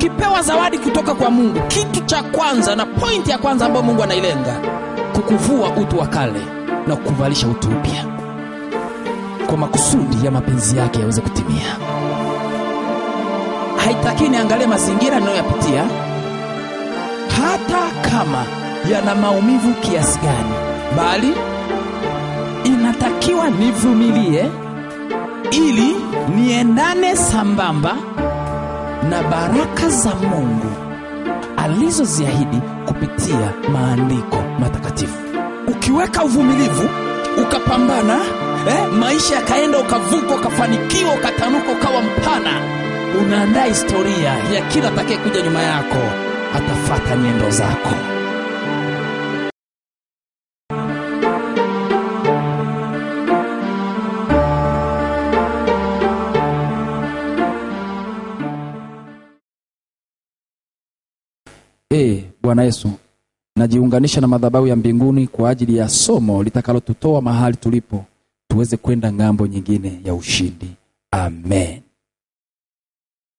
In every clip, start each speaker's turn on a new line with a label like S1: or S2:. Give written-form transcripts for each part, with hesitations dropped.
S1: Ukipewa zawadi kutoka kwa Mungu, kitu cha kwanza na point ya kwanza ambayo Mungu anailenga, kukuvua utu wa kale na kukuvalisha utu mpya, kwa makusudi ya mapenzi yake yaweze kutimia. Haitaki niangalie mazingira ninayoyapitia, hata kama yana maumivu kiasi gani, bali inatakiwa nivumilie ili niendane sambamba na baraka za Mungu alizoziahidi kupitia maandiko matakatifu. Ukiweka uvumilivu, ukapambana, maisha yakaenda, ukavuka, ukafanikiwa, ukatanuka, ukawa mpana, unaandaa historia ya kila atakayekuja nyuma yako atafuata nyendo zako. Bwana Yesu, najiunganisha na madhabahu ya mbinguni kwa ajili ya somo litakalotutoa mahali tulipo tuweze kwenda ngambo nyingine ya ushindi. Amen.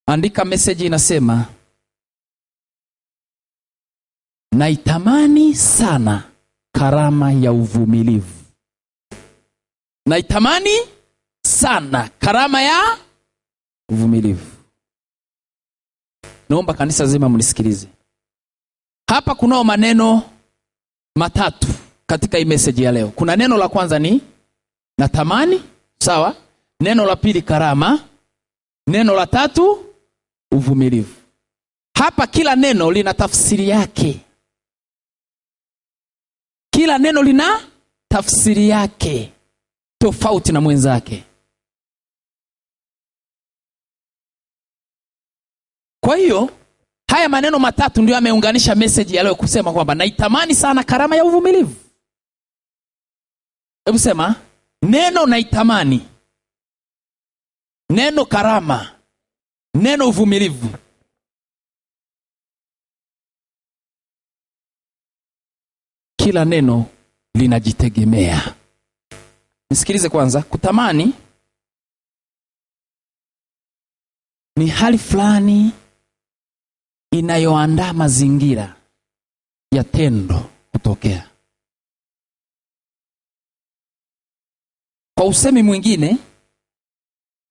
S1: Andika message inasema, naitamani sana karama ya uvumilivu. Naitamani sana karama ya uvumilivu. Naomba kanisa zima mnisikilize. Hapa kunao maneno matatu katika hii message ya leo. Kuna neno la kwanza ni natamani, sawa? Neno la pili karama, neno la tatu uvumilivu. Hapa kila neno lina tafsiri yake. Kila neno lina tafsiri yake tofauti na mwenzake. Kwa hiyo haya maneno matatu ndio yameunganisha message ya leo kusema kwamba naitamani sana karama ya uvumilivu. Hebu sema, neno naitamani, neno karama, neno uvumilivu. Kila neno linajitegemea. Nisikilize kwanza. Kutamani ni hali fulani inayoandaa mazingira ya tendo kutokea. Kwa usemi mwingine,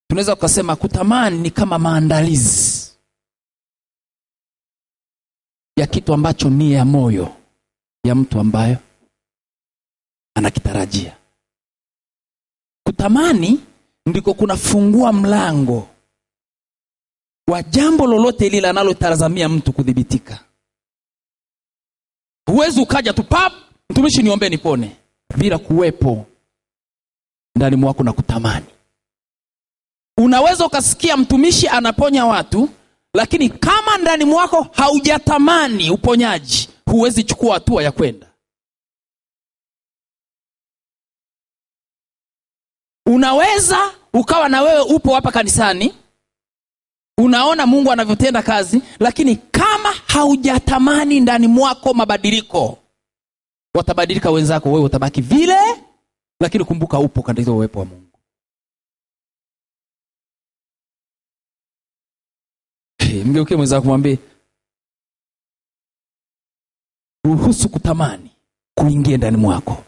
S1: tunaweza kusema kutamani ni kama maandalizi ya kitu ambacho ni ya moyo ya mtu ambayo anakitarajia. Kutamani ndiko kunafungua mlango wa jambo lolote lile analotazamia mtu kudhibitika. Huwezi ukaja tu pap, mtumishi niombe nipone, bila kuwepo ndani mwako na kutamani. Unaweza ukasikia mtumishi anaponya watu, lakini kama ndani mwako haujatamani uponyaji, huwezi chukua hatua ya kwenda. Unaweza ukawa na wewe upo hapa kanisani, unaona Mungu anavyotenda kazi, lakini kama haujatamani ndani mwako mabadiliko, watabadilika wenzako, wewe utabaki vile, lakini kumbuka upo katika uwepo wa Mungu. Mgeukie mwenzako kumwambie, ruhusu kutamani kuingia ndani mwako.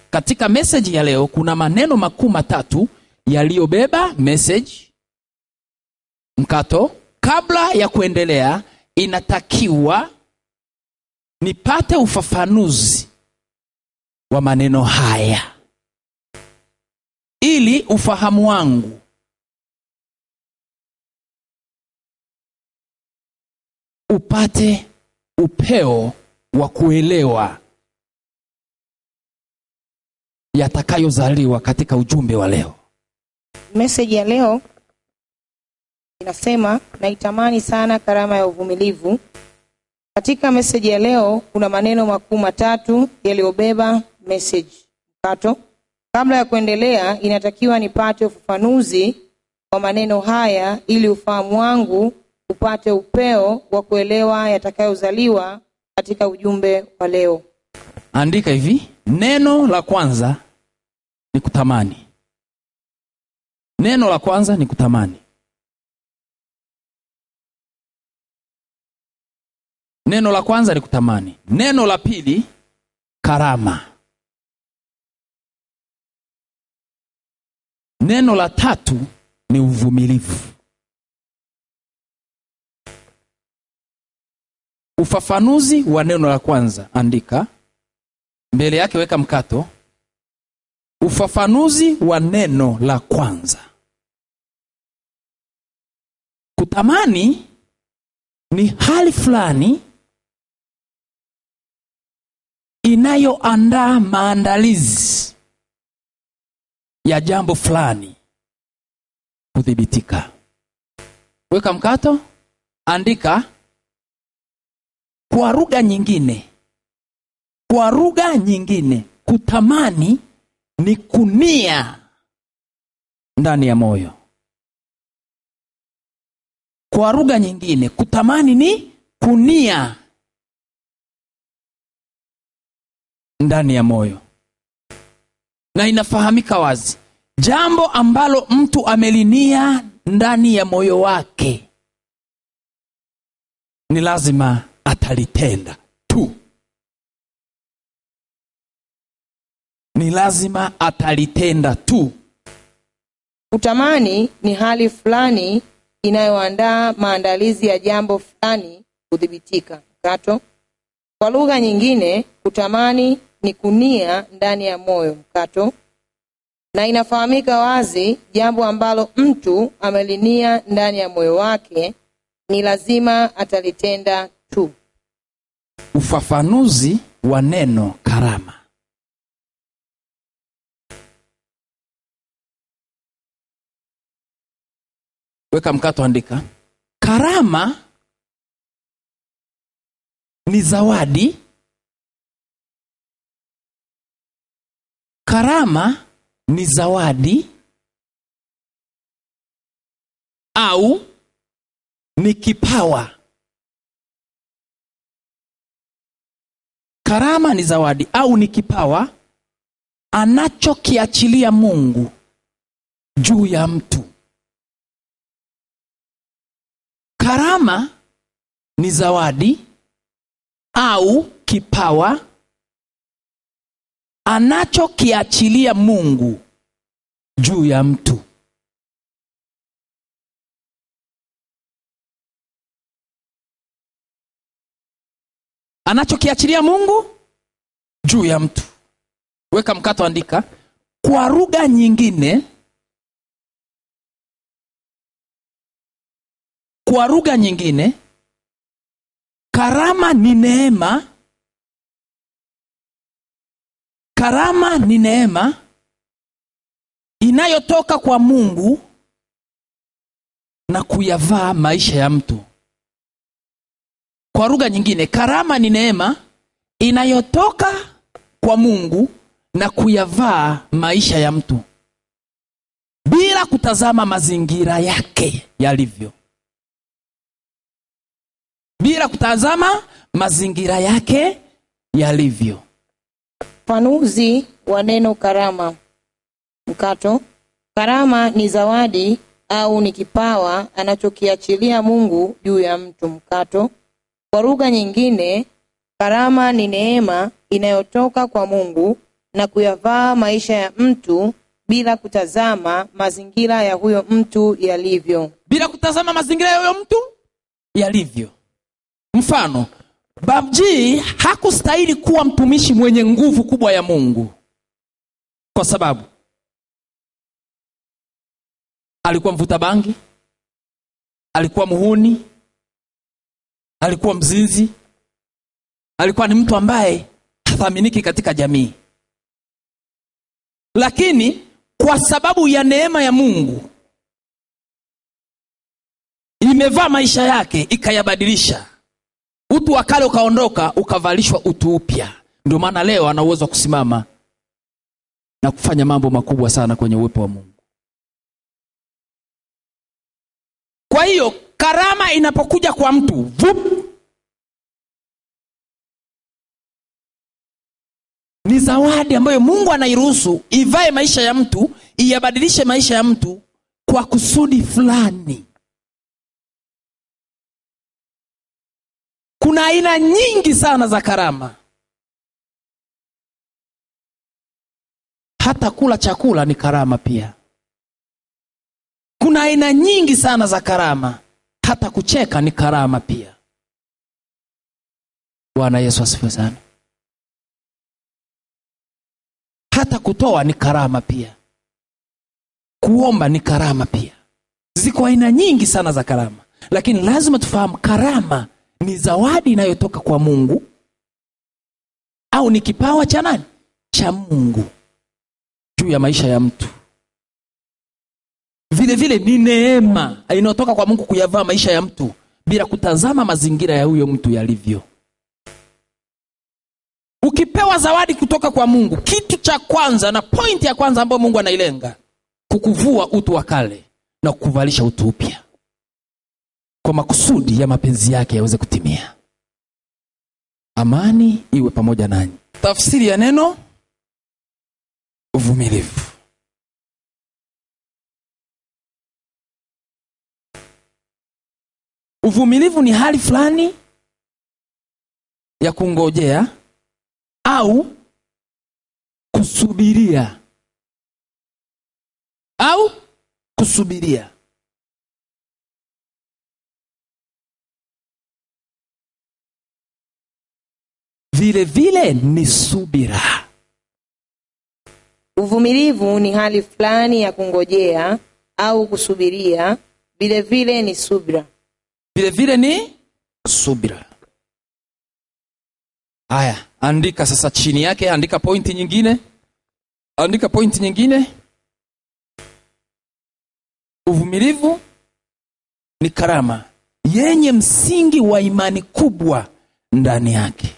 S1: Katika message ya leo kuna maneno makuu matatu yaliyobeba message mkato. Kabla ya kuendelea, inatakiwa nipate ufafanuzi wa maneno haya ili ufahamu wangu upate upeo wa kuelewa yatakayozaliwa katika ujumbe wa leo.
S2: Message ya leo inasema, naitamani sana karama ya uvumilivu. Katika message ya leo kuna maneno makuu matatu yaliyobeba message mkato. Kabla ya kuendelea, inatakiwa nipate ufafanuzi wa maneno haya ili ufahamu wangu upate upeo wa kuelewa yatakayozaliwa katika ujumbe wa leo.
S1: Andika hivi, neno la kwanza ni kutamani. Neno la kwanza ni kutamani. Neno la kwanza ni kutamani. Neno la pili, karama. Neno la tatu ni uvumilivu. Ufafanuzi wa neno la kwanza, andika. Mbele yake weka mkato. Ufafanuzi wa neno la kwanza. Kutamani ni hali fulani inayoandaa maandalizi ya jambo fulani kudhibitika. Weka mkato, andika. Kwa lugha nyingine, kutamani ni kunia ndani ya moyo. Kwa lugha nyingine, kutamani ni kunia ndani ya moyo. Na inafahamika wazi, jambo ambalo mtu amelinia ndani ya moyo wake ni lazima atalitenda tu. Ni lazima atalitenda tu.
S2: Kutamani ni hali fulani inayoandaa maandalizi ya jambo fulani kudhibitika. Mkato. Kwa lugha nyingine, kutamani ni kunia ndani ya moyo. Mkato. Na inafahamika wazi, jambo ambalo mtu amelinia ndani ya moyo wake ni lazima atalitenda tu.
S1: Ufafanuzi wa neno karama. Weka mkato, andika. Karama ni zawadi. Karama ni zawadi au ni kipawa. Karama ni zawadi au ni kipawa anachokiachilia Mungu juu ya mtu. Karama ni zawadi au kipawa anachokiachilia Mungu juu ya mtu. Anachokiachilia Mungu juu ya mtu. Weka mkato, andika. Kwa lugha nyingine, karama ni neema. Karama ni neema inayotoka kwa Mungu na kuyavaa maisha ya mtu. Kwa lugha nyingine, karama ni neema inayotoka kwa Mungu na kuyavaa maisha ya mtu bila kutazama mazingira yake yalivyo. Bila kutazama mazingira yake yalivyo.
S2: Ufafanuzi wa neno karama. Mkato. Karama ni zawadi au ni kipawa anachokiachilia Mungu juu ya mtu. Mkato. Kwa lugha nyingine, karama ni neema inayotoka kwa Mungu na kuyavaa maisha ya mtu bila kutazama mazingira ya huyo mtu yalivyo.
S1: Bila kutazama mazingira ya huyo mtu yalivyo. Mfano, Babji hakustahili kuwa mtumishi mwenye nguvu kubwa ya Mungu, kwa sababu alikuwa mvuta bangi, alikuwa muhuni, alikuwa mzinzi, alikuwa ni mtu ambaye hathaminiki katika jamii. Lakini kwa sababu ya neema ya Mungu imevaa maisha yake, ikayabadilisha. Utu wa kale ukaondoka, ukavalishwa utu upya. Ndio maana leo ana uwezo wa kusimama na kufanya mambo makubwa sana kwenye uwepo wa Mungu. Kwa hiyo karama inapokuja kwa mtu, ni zawadi ambayo Mungu anairuhusu ivae maisha ya mtu, iyabadilishe maisha ya mtu kwa kusudi fulani. Kuna aina nyingi sana za karama. Hata kula chakula ni karama pia. Kuna aina nyingi sana za karama. Hata kucheka ni karama pia. Bwana Yesu asifiwe sana. Hata kutoa ni karama pia. Kuomba ni karama pia. Ziko aina nyingi sana za karama. Lakini lazima tufahamu karama ni zawadi inayotoka kwa Mungu au ni kipawa cha nani? Cha Mungu juu ya maisha ya mtu. Vile vile ni neema inayotoka kwa Mungu kuyavaa maisha ya mtu bila kutazama mazingira ya huyo mtu yalivyo. Ukipewa zawadi kutoka kwa Mungu, kitu cha kwanza na point ya kwanza ambayo Mungu anailenga, kukuvua utu wa kale na kukuvalisha utu upya, kwa makusudi ya mapenzi yake yaweze kutimia. Amani iwe pamoja nanyi. Tafsiri ya neno uvumilivu. Uvumilivu ni hali fulani ya kungojea au kusubiria. Au kusubiria. Vile vile ni subira.
S2: Uvumilivu ni hali fulani ya kungojea au kusubiria. Vile vile ni subira.
S1: Vile vile ni subira. Haya, andika sasa chini yake, andika pointi nyingine. Andika pointi nyingine. Uvumilivu ni karama yenye msingi wa imani kubwa ndani yake.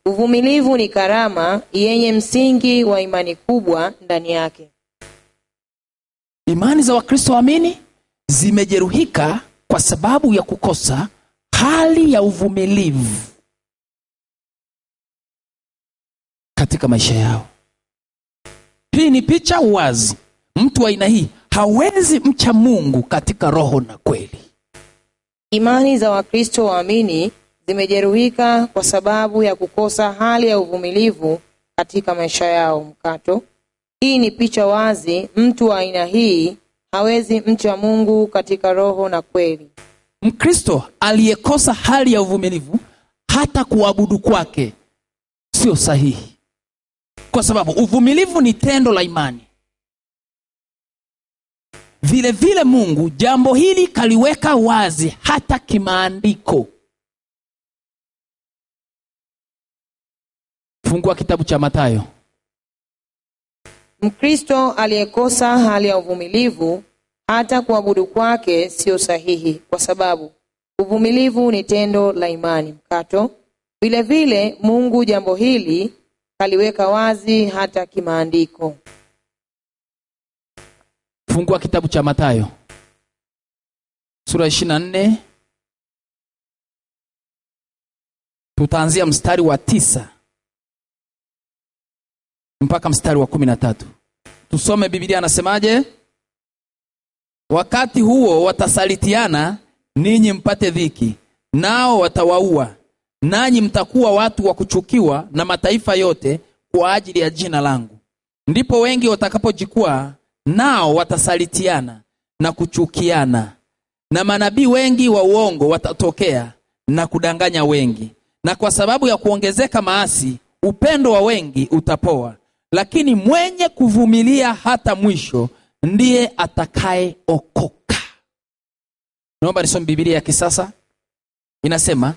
S2: Uvumilivu ni karama yenye msingi wa imani kubwa ndani yake.
S1: Imani za Wakristo waamini zimejeruhika kwa sababu ya kukosa hali ya uvumilivu katika maisha yao. Hii ni picha wazi. Mtu wa aina hii hawezi mcha Mungu katika roho na kweli.
S2: Imani za Wakristo waamini zimejeruhika kwa sababu ya kukosa hali ya uvumilivu katika maisha yao. Mkato. Hii ni picha wazi. Mtu wa aina hii hawezi mcha Mungu katika roho na kweli.
S1: Mkristo aliyekosa hali ya uvumilivu, hata kuabudu kwake sio sahihi. Kwa sababu uvumilivu ni tendo la imani. Vile vile Mungu jambo hili kaliweka wazi hata kimaandiko. Fungua kitabu cha Mathayo.
S2: Mkristo aliyekosa hali ya uvumilivu, hata kuabudu kwake sio sahihi, kwa sababu uvumilivu ni tendo la imani. Mkato. Vile vile Mungu jambo hili kaliweka wazi hata kimaandiko.
S1: Fungua kitabu cha Mathayo sura 24. Tutaanzia mstari wa 9 mpaka mstari wa 13. Tusome Biblia anasemaje? Wakati huo watasalitiana ninyi mpate dhiki, nao watawaua, nanyi mtakuwa watu wa kuchukiwa na mataifa yote kwa ajili ya jina langu. Ndipo wengi watakapojikwaa, nao watasalitiana na kuchukiana, na manabii wengi wa uongo watatokea na kudanganya wengi. Na kwa sababu ya kuongezeka maasi, upendo wa wengi utapoa. Lakini mwenye kuvumilia hata mwisho ndiye atakayeokoka. Naomba nisome Biblia ya kisasa. Inasema,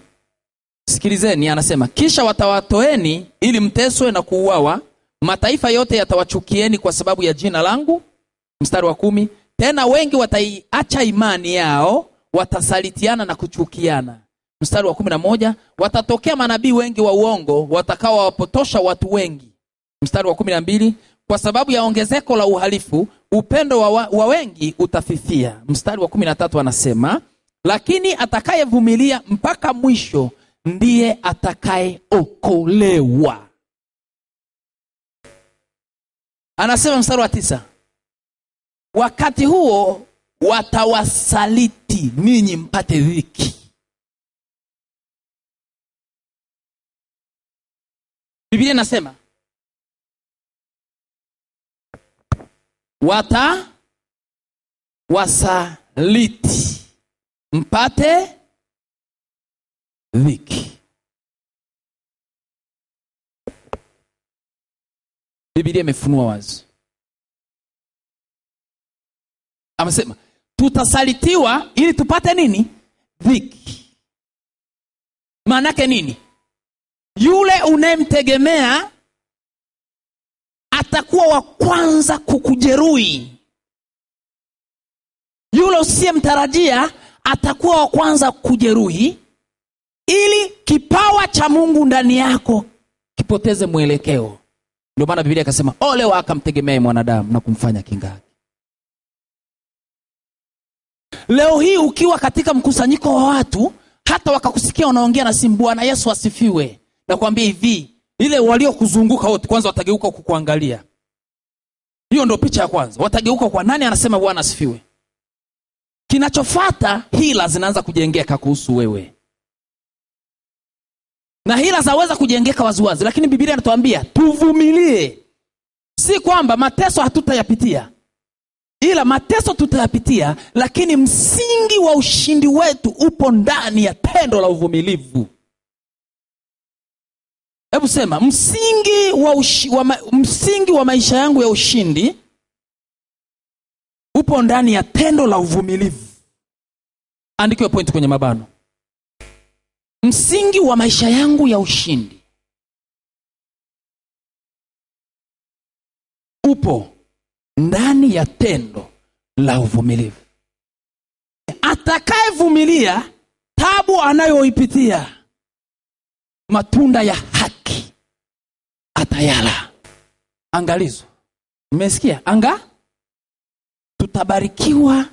S1: sikilizeni, anasema, kisha watawatoeni ili mteswe na kuuawa, mataifa yote yatawachukieni kwa sababu ya jina langu. Mstari wa 10, tena wengi wataiacha imani yao, watasalitiana na kuchukiana. Mstari wa 11, watatokea manabii wengi wa uongo watakao wapotosha watu wengi. Mstari wa 12, kwa sababu ya ongezeko la uhalifu, upendo wa wengi utafifia. Mstari wa 13 anasema, lakini atakayevumilia mpaka mwisho ndiye atakayeokolewa. Anasema mstari wa 9, wakati huo watawasaliti ninyi mpate dhiki. Biblia inasema watawasaliti mpate dhiki. Biblia imefunua wazi. Amesema tutasalitiwa ili tupate nini? Dhiki. Maana yake nini? Yule unayemtegemea atakuwa wa kwanza kukujeruhi. Yule usiyemtarajia atakuwa wa kwanza kukujeruhi, ili kipawa cha Mungu ndani yako kipoteze mwelekeo. Ndio maana Biblia ikasema ole wake akamtegemea mwanadamu na kumfanya kinga. Leo hii ukiwa katika mkusanyiko wa watu, hata wakakusikia unaongea na simu, Bwana Yesu asifiwe, na kuambia hivi, ile waliokuzunguka wote kwanza watageuka kukuangalia. Hiyo ndio picha ya kwanza. Watageuka kwa nani anasema Bwana asifiwe. Kinachofuata, hila zinaanza kujengeka kuhusu wewe. Na hila zaweza kujengeka waziwazi, lakini Biblia inatuambia tuvumilie. Si kwamba mateso hatutayapitia, ila mateso tutayapitia, lakini msingi wa ushindi wetu upo ndani ya tendo la uvumilivu. Hebu sema, msingi wa maisha yangu ya ushindi upo ndani ya tendo la uvumilivu. Andika hiyo point kwenye mabano. Msingi wa maisha yangu ya ushindi upo ndani ya tendo la uvumilivu. Atakayevumilia tabu anayoipitia, matunda ya haki atayala. Angalizo. Mmesikia? Tutabarikiwa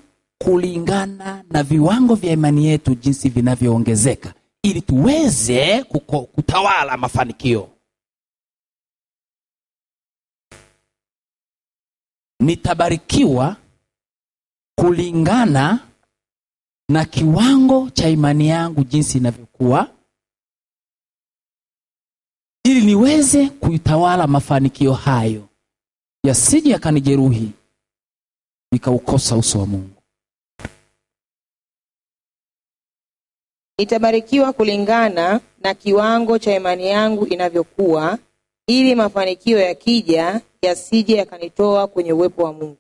S1: kulingana na viwango vya imani yetu jinsi vinavyoongezeka, ili tuweze kutawala mafanikio. Nitabarikiwa kulingana na kiwango cha imani yangu jinsi inavyokuwa, ili niweze kuitawala mafanikio hayo, yasije yakanijeruhi nikaukosa uso wa Mungu.
S2: Nitabarikiwa kulingana na kiwango cha imani yangu inavyokuwa, ili mafanikio yakija yasije yakanitoa kwenye uwepo wa Mungu.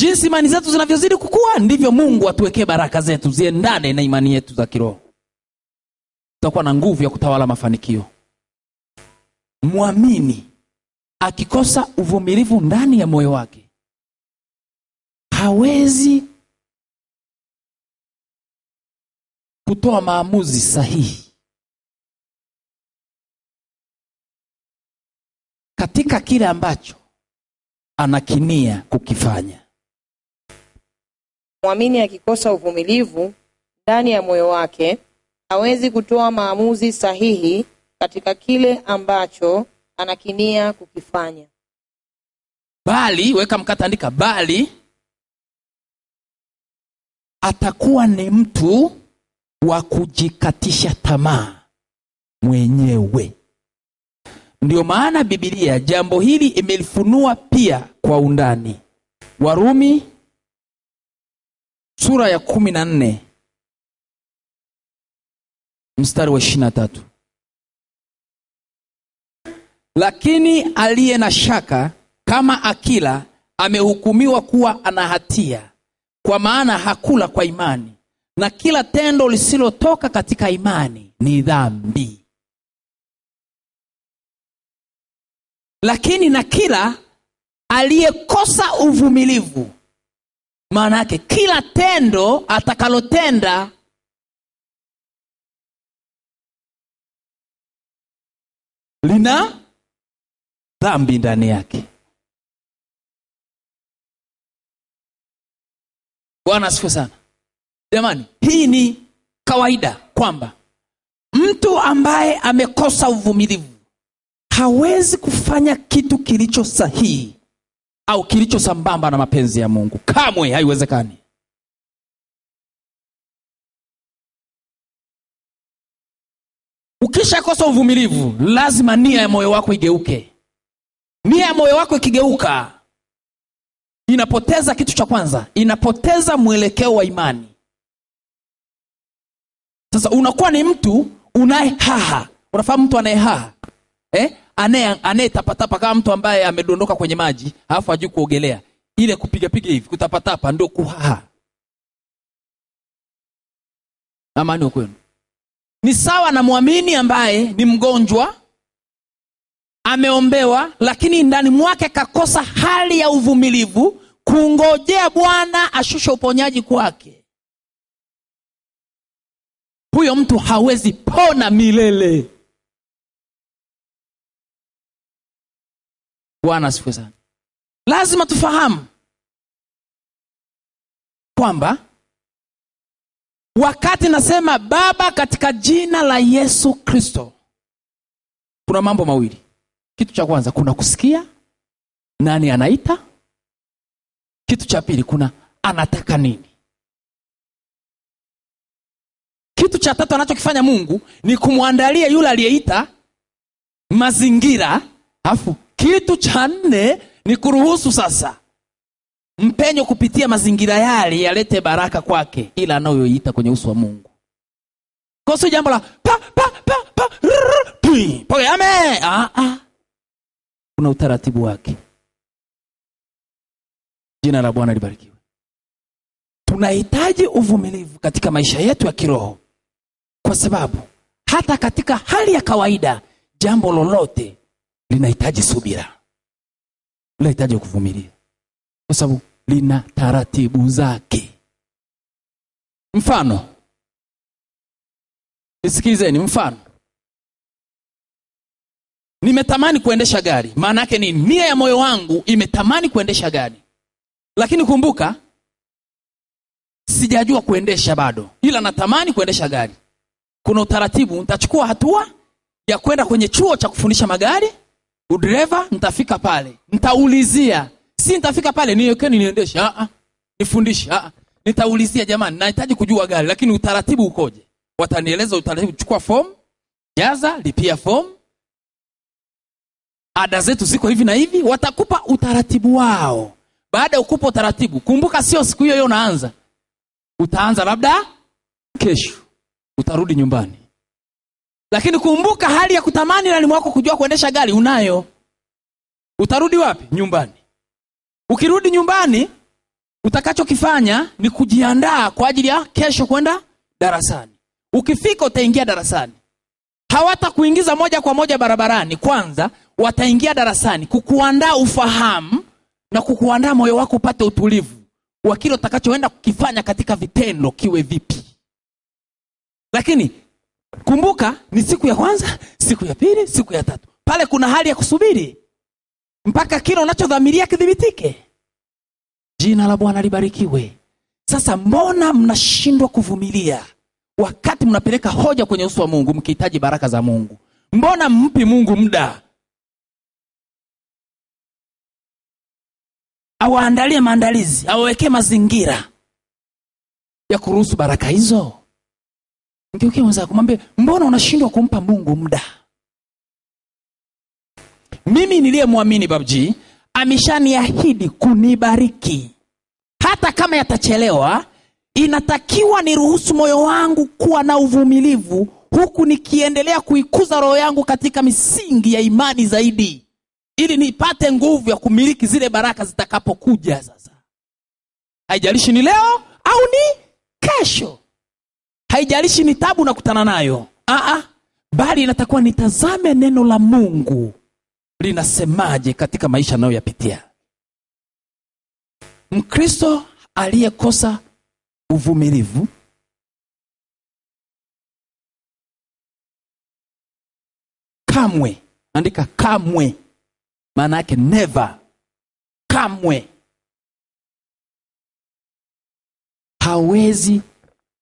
S1: Jinsi imani zetu zinavyozidi kukua, ndivyo Mungu atuwekee baraka zetu ziendane na imani yetu za kiroho. Tutakuwa na nguvu ya kutawala mafanikio. Muamini akikosa uvumilivu ndani ya moyo wake, hawezi kutoa maamuzi sahihi katika kile ambacho anakinia kukifanya.
S2: Muamini akikosa uvumilivu ndani ya moyo wake, hawezi kutoa maamuzi sahihi katika kile ambacho anakinia kukifanya.
S1: Bali, weka mkata, andika, bali atakuwa ni mtu wa kujikatisha tamaa mwenyewe. Ndio maana Biblia jambo hili imelifunua pia kwa undani. Warumi sura ya 14 mstari wa 23. Lakini aliye na shaka kama akila amehukumiwa kuwa ana hatia, kwa maana hakula kwa imani, na kila tendo lisilotoka katika imani ni dhambi. Lakini na kila aliyekosa uvumilivu, maana yake kila tendo atakalotenda lina dhambi ndani yake. Bwana asifiwe sana. Jamani, hii ni kawaida kwamba mtu ambaye amekosa uvumilivu hawezi kufanya kitu kilicho sahihi au kilicho sambamba na mapenzi ya Mungu. Kamwe haiwezekani. Ukishakosa uvumilivu, lazima nia ya moyo wako igeuke. Nia ya moyo wako ikigeuka, inapoteza kitu cha kwanza, inapoteza mwelekeo wa imani. Sasa unakuwa ni mtu unayehaha. Unafahamu mtu anayehaha? Anayetapatapa kama mtu ambaye amedondoka kwenye maji, alafu hajui kuogelea. Ile kupiga hivi, kutapatapa ndio kuhaha. Amani ukwenu. Ni sawa na muamini ambaye ni mgonjwa, ameombewa, lakini ndani mwake kakosa hali ya uvumilivu kungojea Bwana ashushe uponyaji kwake. Huyo mtu hawezi pona milele. Bwana asifiwe sana. Lazima tufahamu kwamba wakati nasema Baba katika jina la Yesu Kristo, kuna mambo mawili. Kitu cha kwanza, kuna kusikia nani anaita. Kitu cha pili, kuna anataka nini. Kitu cha tatu anachokifanya Mungu ni kumwandalia yule aliyeita mazingira. Alafu kitu cha nne ni kuruhusu sasa mpenyo kupitia mazingira yale yalete baraka kwake, ila anayoita kwenye uso wa Mungu. Kwa sio jambo la kuna utaratibu wake. Jina la Bwana libarikiwe. Tunahitaji uvumilivu katika maisha yetu ya kiroho, kwa sababu hata katika hali ya kawaida jambo lolote linahitaji subira, linahitaji kuvumilia, kwa sababu lina taratibu zake. Mfano, nisikilizeni mfano. Nimetamani kuendesha gari. Maana yake ni nia ya moyo wangu imetamani kuendesha gari, lakini kumbuka sijajua kuendesha bado, ila natamani kuendesha gari. Kuna utaratibu. Nitachukua hatua ya kwenda kwenye chuo cha kufundisha magari, udereva. Nitafika pale, nitaulizia. Si nitafika pale niwekeni niendeshe, nifundishe. Nitaulizia, jamani nahitaji kujua gari, lakini utaratibu ukoje? Watanieleza utaratibu. Chukua form, jaza, lipia form, ada zetu ziko hivi na hivi. Watakupa utaratibu wao. Baada ya kukupa utaratibu, kumbuka sio siku hiyo unaanza. Utaanza labda kesho, utarudi nyumbani. Lakini kumbuka hali ya kutamani ndani mwako kujua kuendesha gari unayo. Utarudi wapi? Nyumbani. Ukirudi nyumbani, utakachokifanya ni kujiandaa kwa ajili ya kesho kwenda darasani. Ukifika utaingia darasani. Hawatakuingiza moja kwa moja barabarani. Kwanza wataingia darasani kukuandaa ufahamu na kukuandaa moyo wako upate utulivu wa kile utakachoenda kukifanya katika vitendo kiwe vipi. Lakini kumbuka ni siku ya kwanza, siku ya pili, siku ya tatu. Pale kuna hali ya kusubiri mpaka kile unachodhamiria kidhibitike. Jina la Bwana libarikiwe. Sasa mbona mnashindwa kuvumilia wakati mnapeleka hoja kwenye uso wa Mungu mkihitaji baraka za Mungu? Mbona mpi Mungu muda awaandalie maandalizi, awawekee mazingira ya kuruhusu baraka hizo? Ngeuke mwanzo kumwambia, mbona unashindwa kumpa Mungu muda? Mimi niliyemwamini Babji ameshaniahidi kunibariki. Hata kama yatachelewa, inatakiwa niruhusu moyo wangu kuwa na uvumilivu, huku nikiendelea kuikuza roho yangu katika misingi ya imani zaidi, ili nipate nguvu ya kumiliki zile baraka zitakapokuja sasa. Haijalishi ni leo au ni kesho. Haijalishi ni tabu nakutana nayo. Bali inatakiwa nitazame neno la Mungu linasemaje katika maisha nayoyapitia. Mkristo aliyekosa uvumilivu kamwe, andika kamwe, maana yake never, kamwe hawezi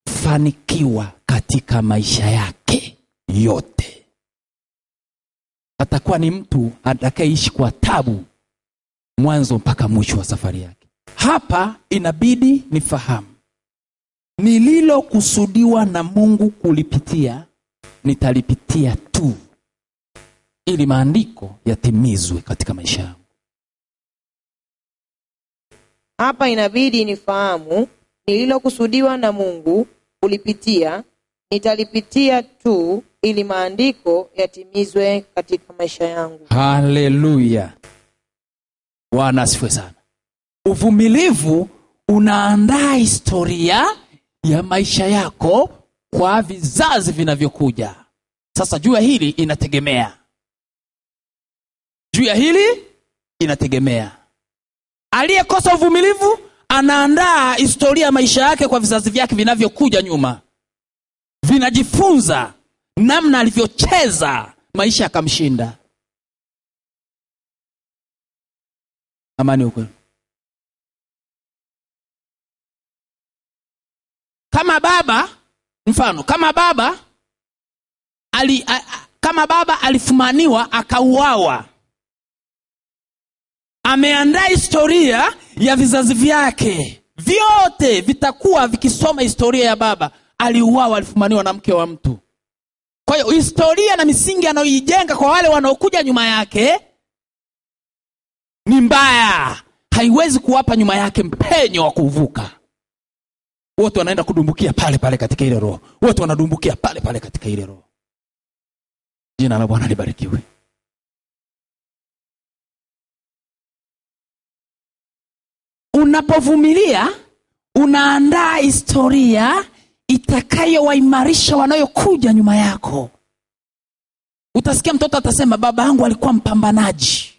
S1: fanikiwa katika maisha yake yote. Atakuwa ni mtu atakayeishi kwa tabu mwanzo mpaka mwisho wa safari yake. Hapa inabidi nifahamu, nililokusudiwa na Mungu kulipitia nitalipitia tu, ili maandiko yatimizwe katika maisha yangu.
S2: Hapa inabidi nifahamu, nililokusudiwa na Mungu kulipitia nitalipitia tu, ili maandiko yatimizwe katika maisha yangu.
S1: Haleluya. Bwana asifiwe sana. Uvumilivu unaandaa historia ya maisha yako kwa vizazi vinavyokuja. Sasa juu ya hili inategemea. Aliyekosa uvumilivu anaandaa historia ya maisha yake kwa vizazi vyake vinavyokuja nyuma. Vinajifunza namna alivyocheza maisha akamshinda. Amani ukweli. Kama baba alifumaniwa akauawa, ameandaa historia ya vizazi vyake vyote vitakuwa vikisoma historia ya baba. Aliuawa, alifumaniwa na mke wa mtu. Kwa hiyo historia na misingi anayoijenga kwa wale wanaokuja nyuma yake ni mbaya, haiwezi kuwapa nyuma yake mpenyo wa kuvuka. Wote wanaenda kudumbukia pale pale katika ile roho. Wote wanadumbukia pale pale katika ile roho. Jina la Bwana libarikiwe. Unapovumilia, unaandaa historia itakayowaimarisha wanayokuja nyuma yako. Utasikia mtoto atasema, baba yangu alikuwa mpambanaji.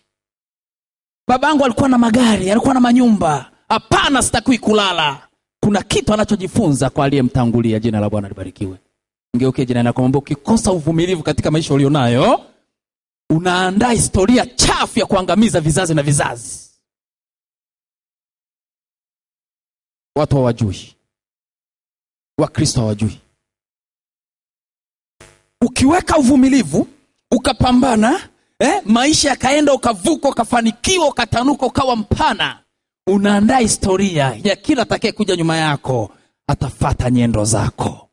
S1: Baba yangu alikuwa na magari, alikuwa na manyumba. Hapana, sitakuwi kulala. Kuna kitu anachojifunza kwa aliyemtangulia. Jina la Bwana libarikiwe. Ngeuke jina lako, mwambie ukikosa uvumilivu katika maisha ulionayo, unaandaa historia chafu ya kuangamiza vizazi na vizazi. Watu hawajui. Wakristo hawajui. Ukiweka uvumilivu, ukapambana, maisha yakaenda, ukavuka, ukafanikiwa, ukatanuka, ukawa mpana, unaandaa historia ya kila atakaye kuja nyuma yako atafuata nyendo zako.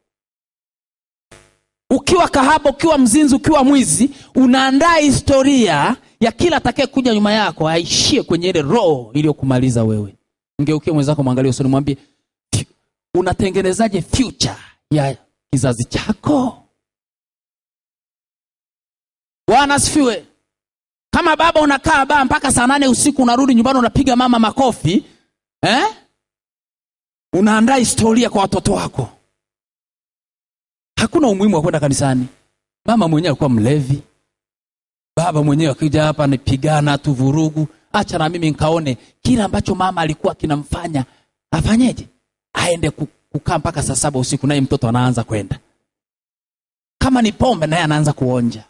S1: Ukiwa kahaba, ukiwa mzinzi, ukiwa mwizi, unaandaa historia ya kila atakaye kuja nyuma yako aishie kwenye ile roho iliyokumaliza wewe. Ngeukie mwenzako, mwangalie usoni, mwambie, unatengenezaje future ya kizazi chako? Bwana asifiwe. Kama baba unakaa baa mpaka saa 8 usiku, unarudi nyumbani unapiga mama makofi, unaandaa historia kwa watoto wako. Hakuna umuhimu wa kwenda kanisani. Mama mwenyewe alikuwa mlevi, baba mwenyewe akija hapa anipigana tu vurugu. Acha na mimi nikaone kila ambacho mama alikuwa kinamfanya afanyeje, aende kukaa mpaka saa 7 usiku, naye mtoto anaanza kwenda. Kama ni pombe, naye anaanza kuonja.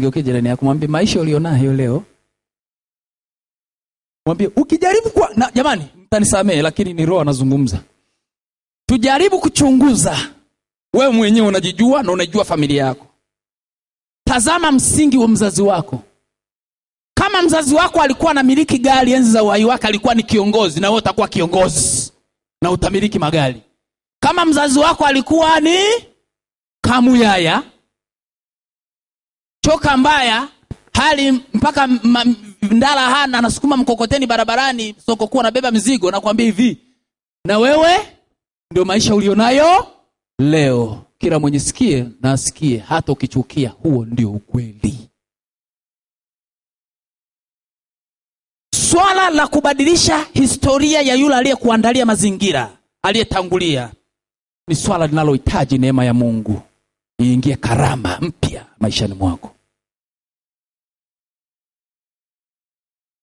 S1: Ngeuke jirani yako, mwambie maisha ulionayo leo, mwambie ukijaribu kwa jamani, mtanisamee lakini ni roho anazungumza. Tujaribu kuchunguza. Wewe mwenyewe unajijua na unajua familia yako. Tazama msingi wa mzazi wako. Kama mzazi wako alikuwa anamiliki gari enzi za uhai wake, alikuwa ni kiongozi, na wewe utakuwa kiongozi na utamiliki magari. Kama mzazi wako alikuwa ni kamuyaya, choka mbaya, hali mpaka ndala hana, anasukuma mkokoteni barabarani, soko kuwa anabeba mizigo, na kuambia hivi, na wewe ndio maisha ulionayo leo. Kila mwenye sikie na asikie, hata ukichukia, huo ndio ukweli. Swala la kubadilisha historia ya yule aliyekuandalia mazingira, aliyetangulia, ni swala linalohitaji neema ya Mungu iingie karama mpya maishani mwako.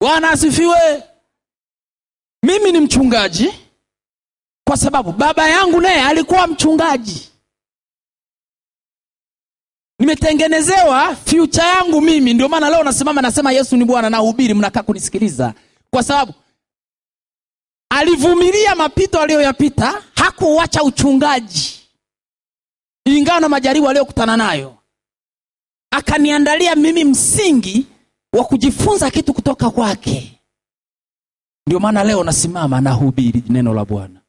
S1: Bwana asifiwe. Mimi ni mchungaji kwa sababu baba yangu naye alikuwa mchungaji. Nimetengenezewa future yangu mimi. Ndio maana leo nasema Yesu ni Bwana, na hubiri, mnakaa kunisikiliza. Kwa sababu alivumilia mapito aliyoyapita, hakuacha uchungaji. Ingawa na majaribu aliyokutana nayo, akaniandalia mimi msingi wa kujifunza kitu kutoka kwake. Ndio maana leo nasimama na hubiri neno la Bwana.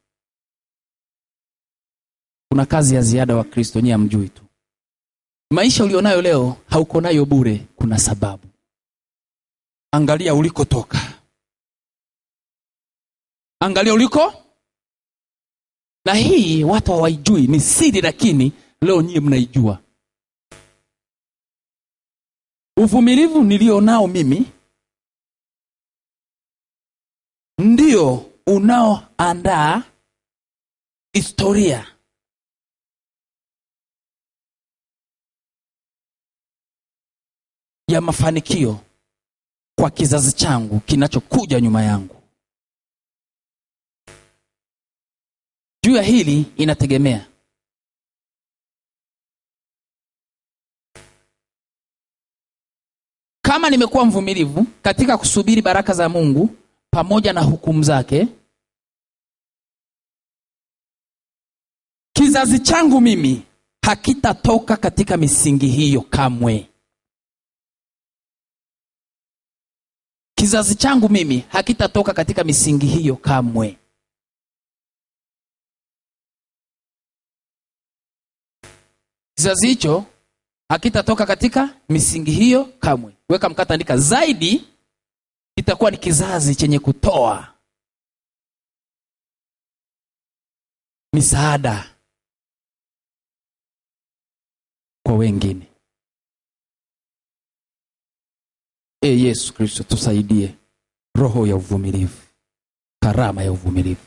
S1: Kuna kazi ya ziada wa Kristo, nyinyi hamjui tu. Maisha ulionayo leo hauko nayo bure, kuna sababu. Angalia ulikotoka. Angalia uliko. Na hii watu hawaijui, ni siri, lakini leo nyinyi mnaijua. Uvumilivu nilionao mimi ndio unaoandaa historia ya mafanikio kwa kizazi changu kinachokuja nyuma yangu. Juu ya hili inategemea. Kama nimekuwa mvumilivu katika kusubiri baraka za Mungu pamoja na hukumu zake, kizazi changu mimi hakitatoka katika misingi hiyo kamwe. Kizazi changu mimi hakitatoka katika misingi hiyo kamwe. Kizazi hicho hakitatoka katika misingi hiyo kamwe. Weka mkata, andika, zaidi itakuwa ni kizazi chenye kutoa misaada kwa wengine. Yesu Kristo tusaidie roho ya uvumilivu, karama ya uvumilivu.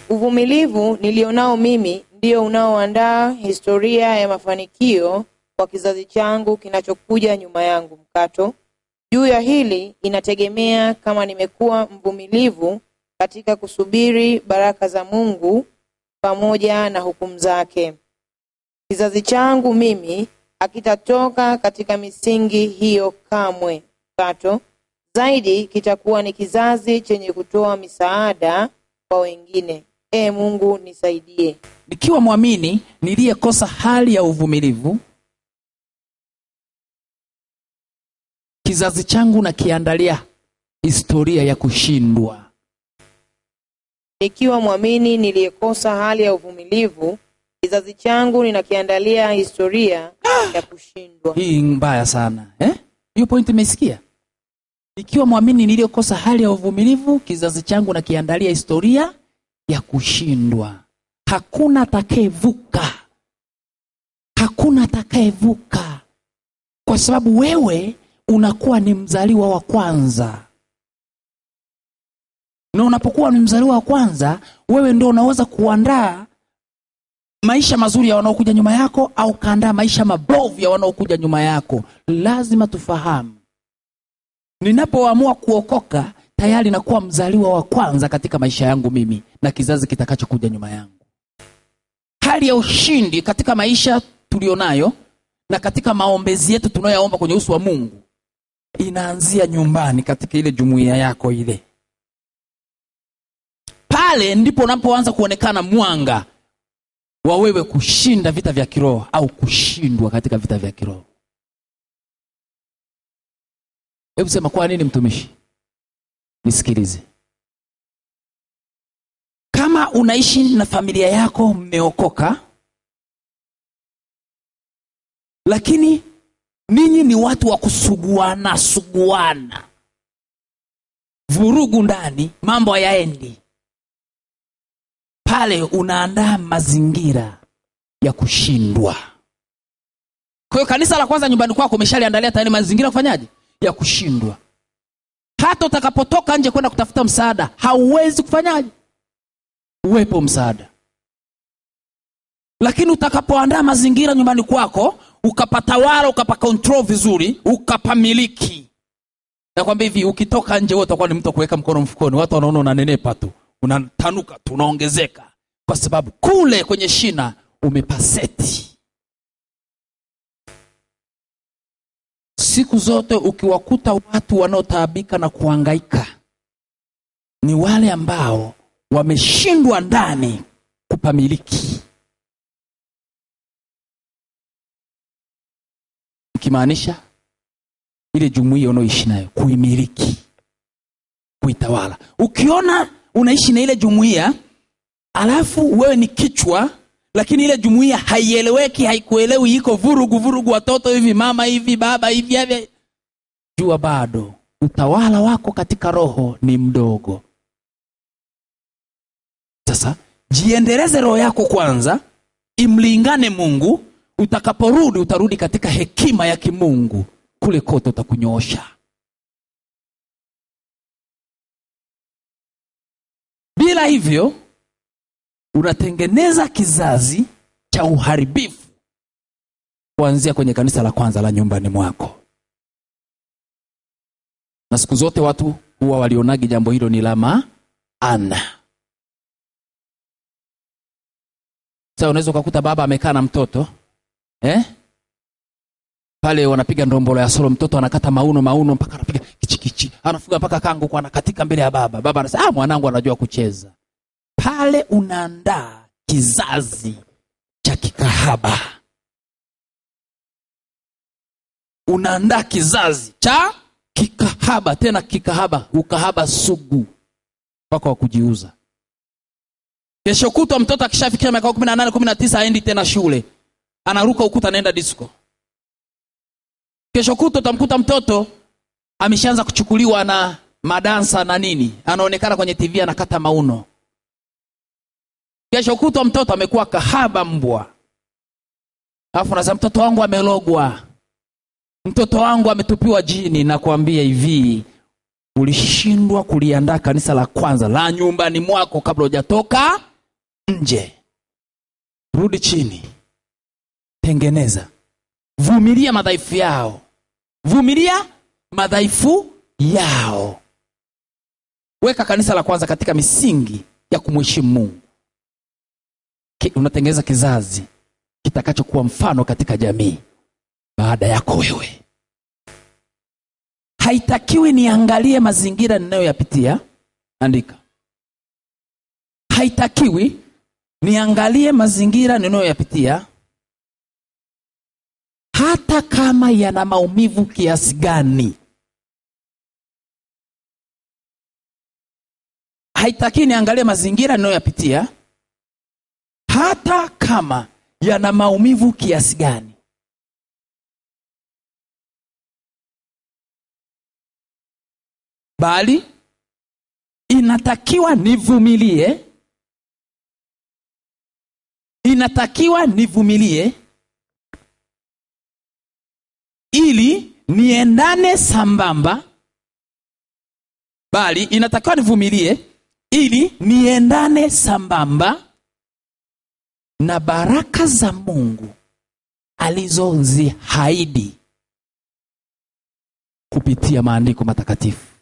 S2: Uvumilivu nilionao mimi ndio unaoandaa historia ya mafanikio kwa kizazi changu kinachokuja nyuma yangu. Mkato. Juu ya hili inategemea kama nimekuwa mvumilivu katika kusubiri baraka za Mungu pamoja na hukumu zake. Kizazi changu mimi hakitatoka katika misingi hiyo kamwe. Mkato. Zaidi kitakuwa ni kizazi chenye kutoa misaada kwa wengine. Mungu nisaidie.
S1: Nikiwa muamini niliyekosa hali ya uvumilivu, kizazi changu nakiandalia historia ya kushindwa.
S2: Nikiwa muamini niliyekosa hali ya uvumilivu, kizazi changu ninakiandalia historia ya kushindwa.
S1: Hii mbaya sana. Hiyo point umesikia? Nikiwa muamini niliyekosa hali ya uvumilivu, kizazi changu nakiandalia historia ya kushindwa. Hakuna atakayevuka. Hakuna atakayevuka. Kwa sababu wewe unakuwa ni mzaliwa wa kwanza. Na unapokuwa ni mzaliwa wa kwanza, wewe ndio unaweza kuandaa maisha mazuri ya wanaokuja nyuma yako au kaandaa maisha mabovu ya wanaokuja nyuma yako. Lazima tufahamu. Ninapoamua kuokoka, tayari nakuwa mzaliwa wa kwanza katika maisha yangu mimi na kizazi kitakachokuja nyuma yangu. Hali ya ushindi katika maisha tulionayo na katika maombezi yetu tunayoomba kwenye uso wa Mungu inaanzia nyumbani, katika ile jumuiya yako ile. Pale ndipo unapoanza kuonekana mwanga wa wewe kushinda vita vya kiroho au kushindwa katika vita vya kiroho. Hebu sema, kwa nini mtumishi? Nisikilize. Kama unaishi na familia yako mmeokoka, lakini ninyi ni watu wa kusuguana, vurugu ndani, mambo hayaendi, pale unaandaa mazingira ya kushindwa. Kwa hiyo kanisa la kwanza nyumbani kwako umeshaliandalia tayari mazingira kufanyaje? Ya kushindwa. Hata utakapotoka nje kwenda kutafuta msaada, hauwezi kufanyaje? Uwepo msaada. Lakini utakapoandaa mazingira nyumbani kwako, ukapatawala, ukapakontrol vizuri, ukapamiliki, nakwambia hivi, ukitoka nje wewe utakuwa ni mtu kuweka mkono mfukoni. Watu wanaona unanenepa tu, unatanuka tu, unaongezeka, kwa sababu kule kwenye shina umepaseti. Siku zote ukiwakuta watu wanaotaabika na kuhangaika, ni wale ambao wameshindwa ndani kupamiliki. Ikimaanisha ile jumuiya unaoishi nayo, kuimiliki, kuitawala. Ukiona unaishi na ile jumuiya alafu wewe ni kichwa, lakini ile jumuiya haieleweki, haikuelewi, iko vurugu, watoto hivi, mama hivi, baba hivi, jua bado utawala wako katika roho ni mdogo. Sasa jiendeleze roho yako kwanza, imlingane Mungu. Utakaporudi utarudi katika hekima ya kimungu, kule kote utakunyoosha. Bila hivyo unatengeneza kizazi cha uharibifu kuanzia kwenye kanisa la kwanza la nyumbani mwako. Na siku zote watu huwa walionagi jambo hilo ni la maana. Sasa unaweza kukuta baba amekaa na mtoto, pale wanapiga ndombolo ya solo, mtoto anakata mauno mpaka anapiga kichikichi, anafunga mpaka kango kwa anakatika mbele ya baba. Baba anasema, mwanangu anajua kucheza. Pale unaandaa kizazi cha kikahaba. Unaandaa kizazi cha kikahaba, tena kikahaba, ukahaba sugu mpaka wa kujiuza. Kesho kutwa mtoto akishafikia miaka 18, 19 aendi tena shule, anaruka ukuta anaenda disco. Kesho kutwa utamkuta mtoto ameshaanza kuchukuliwa na madansa na nini, anaonekana kwenye TV anakata mauno. Kesho kutwa mtoto amekuwa kahaba mbwa. Alafu unasema mtoto wangu amelogwa, mtoto wangu ametupiwa jini. Na kuambia hivi, ulishindwa kuliandaa kanisa la kwanza la nyumbani mwako kabla hujatoka nje. Rudi chini, tengeneza, vumilia madhaifu yao, vumilia madhaifu yao. Weka kanisa la kwanza katika misingi ya kumheshimu Mungu. Unatengeneza kizazi kitakachokuwa mfano katika jamii baada yako wewe. Haitakiwi niangalie mazingira ninayoyapitia, andika. Haitakiwi niangalie mazingira ninayoyapitia hata kama yana maumivu kiasi gani. Haitakiwi niangalie mazingira ninayoyapitia hata kama yana maumivu kiasi gani. Bali inatakiwa nivumilie ili niendane sambamba. Bali inatakiwa nivumilie ili niendane sambamba na baraka za Mungu alizoziahidi kupitia maandiko matakatifu.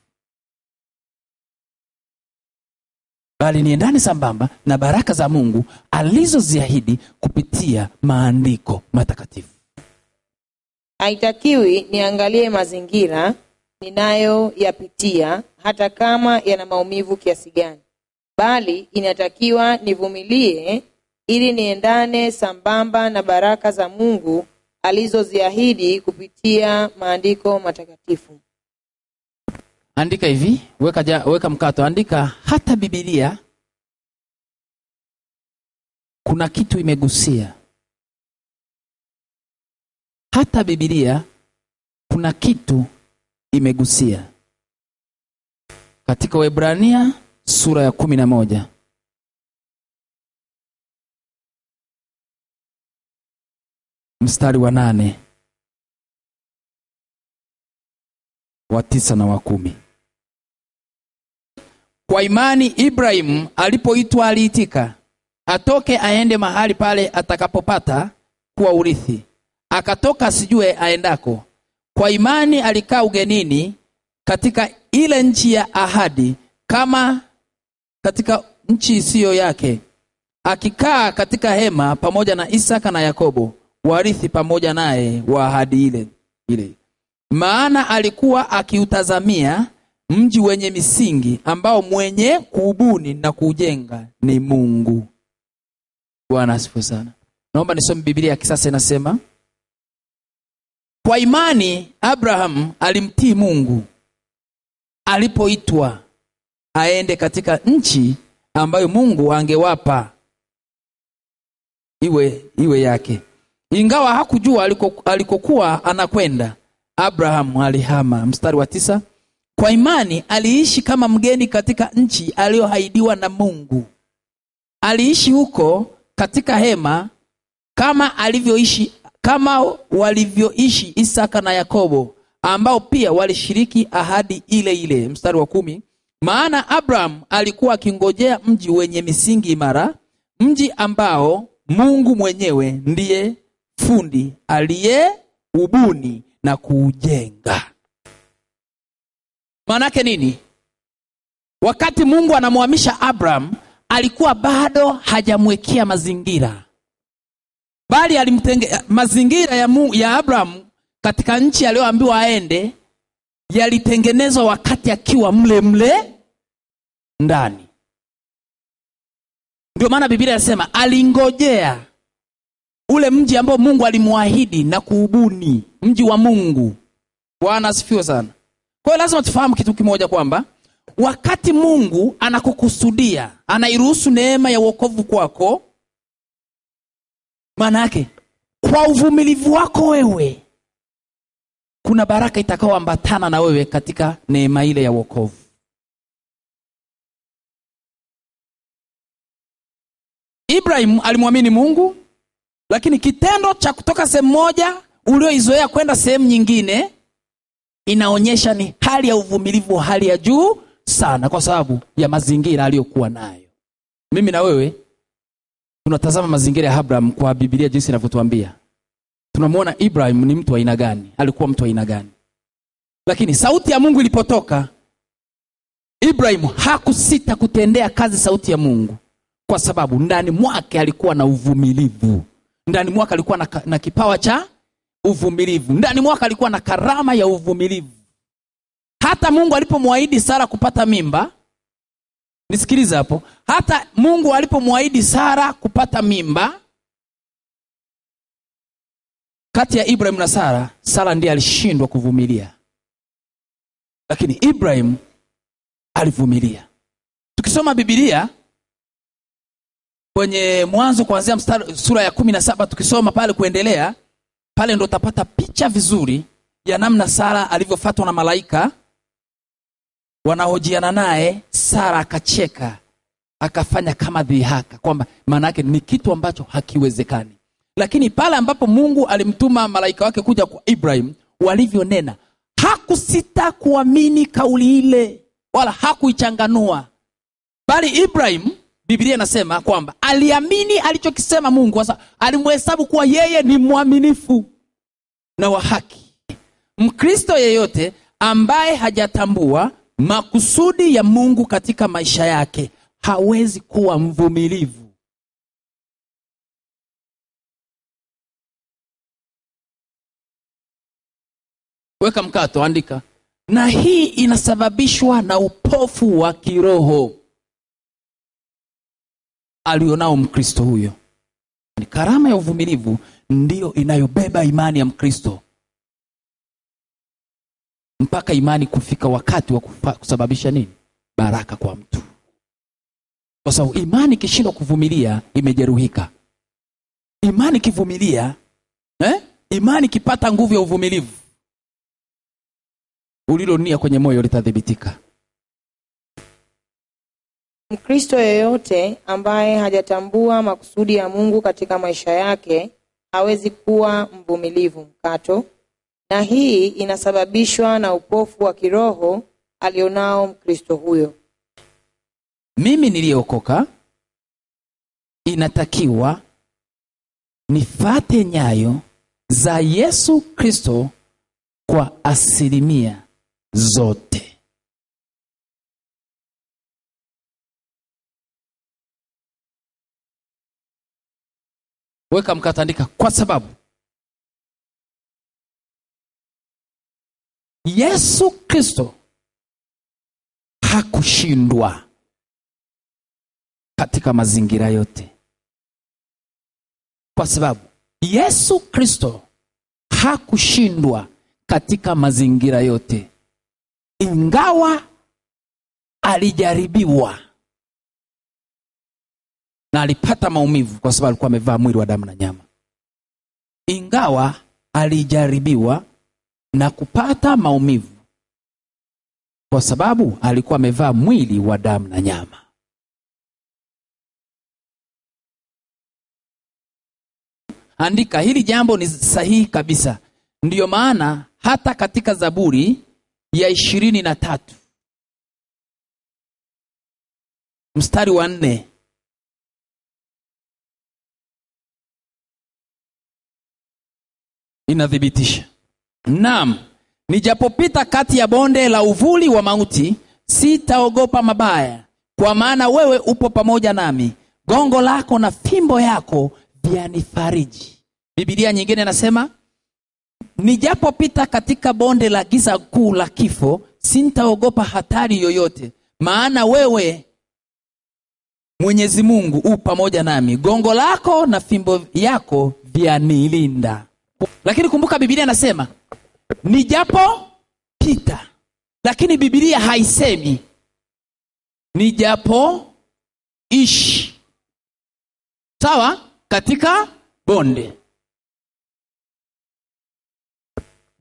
S1: Bali niendane sambamba na baraka za Mungu alizoziahidi kupitia maandiko matakatifu.
S2: Haitakiwi niangalie mazingira ninayoyapitia hata kama yana maumivu kiasi gani. Bali inatakiwa nivumilie ili niendane sambamba na baraka za Mungu alizoziahidi kupitia maandiko matakatifu.
S1: Andika hivi, weka mkato, andika hata Biblia kuna kitu imegusia. Hata Biblia kuna kitu imegusia. Katika Waebrania sura ya 11 mstari wa 8, wa 9 na wa 10. Kwa imani Ibrahim alipoitwa aliitika, atoke aende mahali pale atakapopata kuwa urithi. Akatoka asijue aendako. Kwa imani alikaa ugenini katika ile nchi ya ahadi, kama katika nchi isiyo yake, akikaa katika hema pamoja na Isaka na Yakobo, warithi pamoja naye wa ahadi ile. Maana alikuwa akiutazamia mji wenye misingi, ambao mwenye kuubuni na kuujenga ni Mungu. Bwana asifiwe sana. Naomba nisome Biblia ya kisasa, inasema Kwa imani Abraham alimtii Mungu alipoitwa aende katika nchi ambayo Mungu angewapa iwe yake. Ingawa hakujua alikokuwa anakwenda, Abraham alihama. Mstari wa 9. Kwa imani aliishi kama mgeni katika nchi aliyoahidiwa na Mungu. Aliishi huko katika hema kama walivyoishi Isaka na Yakobo, ambao pia walishiriki ahadi ile ile. Mstari wa 10. Maana Abraham alikuwa akingojea mji wenye misingi imara, mji ambao Mungu mwenyewe ndiye fundi aliyeubuni na kuujenga. Maana yake nini? Wakati Mungu anamhamisha Abraham, alikuwa bado hajamwekea mazingira, bali mazingira ya Abraham katika nchi aliyoambiwa aende yalitengenezwa wakati akiwa mle ndani. Ndio maana Biblia inasema alingojea ule mji ambao Mungu alimwahidi na kuubuni, mji wa Mungu. Bwana asifiwe sana. Kwa hiyo lazima tufahamu kitu kimoja, kwamba wakati Mungu anakukusudia, anairuhusu neema ya wokovu kwako, maana yake kwa uvumilivu wako wewe kuna baraka itakayoambatana na wewe katika neema ile ya wokovu. Ibrahim alimwamini Mungu, lakini kitendo cha kutoka sehemu moja ulioizoea kwenda sehemu nyingine inaonyesha ni hali ya uvumilivu wa hali ya juu sana, kwa sababu ya mazingira aliyokuwa nayo. Mimi na wewe tunatazama mazingira ya Abraham kwa Biblia jinsi inavyotuambia. Tunamwona Ibrahim ni mtu wa aina gani, alikuwa mtu wa aina gani. Lakini sauti ya Mungu ilipotoka, Ibrahim hakusita kutendea kazi sauti ya Mungu, kwa sababu ndani mwake alikuwa na uvumilivu. Ndani mwake alikuwa na kipawa cha uvumilivu. Ndani mwake alikuwa na karama ya uvumilivu. Hata Mungu alipomwahidi Sara kupata mimba, nisikilize hapo, hata Mungu alipomwahidi Sara kupata mimba, kati ya Ibrahim na Sara, Sara ndiye alishindwa kuvumilia, lakini Ibrahim alivumilia. Tukisoma Biblia kwenye Mwanzo kuanzia sura ya 17, tukisoma pale kuendelea, pale ndo utapata picha vizuri ya namna Sara alivyofuatwa na malaika wanahojiana naye. Sara akacheka, akafanya kama dhihaka, kwamba maana yake ni kitu ambacho hakiwezekani. Lakini pale ambapo Mungu alimtuma malaika wake kuja kwa Ibrahim, walivyonena, hakusita kuamini kauli ile, wala hakuichanganua, bali Ibrahim, Biblia inasema kwamba aliamini alichokisema Mungu, sasa alimhesabu kuwa yeye ni mwaminifu na wa haki. Mkristo yeyote ambaye hajatambua makusudi ya Mungu katika maisha yake hawezi kuwa mvumilivu. Weka mkato, andika. Na hii inasababishwa na upofu wa kiroho alionao Mkristo huyo. Karama ya uvumilivu ndiyo inayobeba imani ya Mkristo mpaka imani kufika wakati wa kusababisha nini? Baraka kwa mtu. Kwa sababu imani ikishindwa kuvumilia imejeruhika. Imani kivumilia, imani kipata nguvu ya uvumilivu, ulilonia kwenye moyo litadhibitika.
S2: Mkristo yeyote ambaye hajatambua makusudi ya Mungu katika maisha yake hawezi kuwa mvumilivu mkato, na hii inasababishwa na upofu wa kiroho alionao Mkristo huyo.
S1: Mimi niliokoka inatakiwa nifate nyayo za Yesu Kristo kwa asilimia zote. Weka mkatandika, kwa sababu Yesu Kristo hakushindwa katika mazingira yote. Kwa sababu Yesu Kristo hakushindwa katika mazingira yote, ingawa alijaribiwa na alipata maumivu, kwa sababu alikuwa amevaa mwili wa damu na nyama. Ingawa alijaribiwa na kupata maumivu, kwa sababu alikuwa amevaa mwili wa damu na nyama. Andika, hili jambo ni sahihi kabisa. Ndiyo maana hata katika Zaburi ya 23 mstari wa 4 inathibitisha, naam, nijapopita kati ya bonde la uvuli wa mauti, sitaogopa mabaya, kwa maana wewe upo pamoja nami, gongo lako na fimbo yako vyanifariji. Biblia nyingine inasema, nijapopita katika bonde la giza kuu la kifo, sitaogopa hatari yoyote, maana wewe Mwenyezi Mungu u pamoja nami, gongo lako na fimbo yako vyanilinda. Lakini kumbuka Biblia inasema nijapopita, lakini Biblia haisemi nijapoishi, sawa, katika bonde.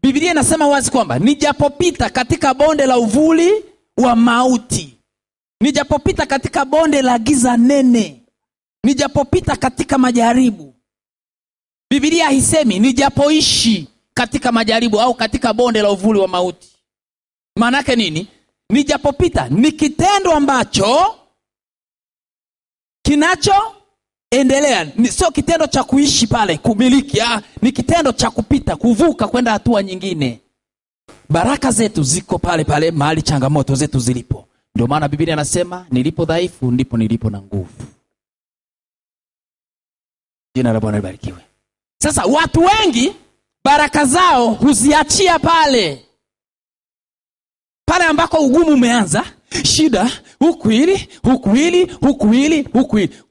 S1: Biblia inasema wazi kwamba nijapopita katika bonde la uvuli wa mauti, nijapopita katika bonde la giza nene, nijapopita katika majaribu. Biblia haisemi nijapoishi katika majaribu au katika bonde la uvuli wa mauti. Maana yake nini? Nijapopita ni kitendo ambacho kinachoendelea, sio kitendo cha kuishi pale, kumiliki. Ni kitendo cha kupita, kuvuka kwenda hatua nyingine. Baraka zetu ziko pale pale mahali changamoto zetu zilipo. Ndio maana Biblia inasema nilipo dhaifu ndipo nilipo na nguvu. Jina la Bwana libarikiwe. Sasa watu wengi baraka zao huziachia pale ambako ugumu umeanza, shida huku hili.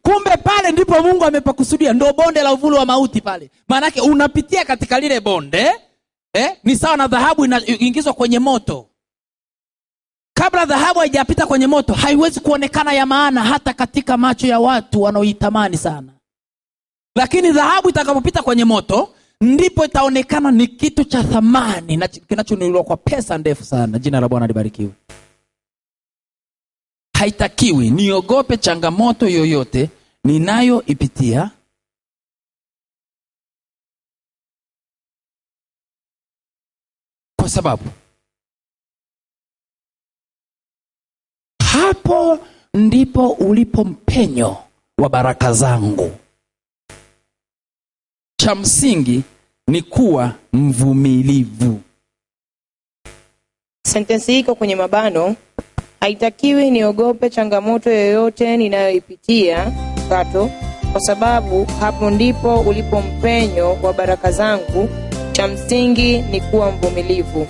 S1: Kumbe pale ndipo Mungu amepakusudia, ndio bonde la uvuli wa mauti pale. Maana yake unapitia katika lile bonde, ni sawa na dhahabu inaingizwa kwenye moto. Kabla dhahabu haijapita kwenye moto, haiwezi kuonekana ya maana hata katika macho ya watu wanaoitamani sana. Lakini dhahabu itakapopita kwenye moto, ndipo itaonekana ni kitu cha thamani na kinachonunuliwa kwa pesa ndefu sana. Jina la Bwana libarikiwe. Haitakiwi niogope changamoto yoyote ninayoipitia, kwa sababu hapo ndipo ulipo mpenyo wa baraka zangu. Cha msingi ni kuwa mvumilivu.
S2: Sentensi iko kwenye mabano. Haitakiwi niogope changamoto yoyote ninayoipitia kato, kwa sababu hapo ndipo ulipo mpenyo wa baraka zangu. Cha msingi ni kuwa mvumilivu.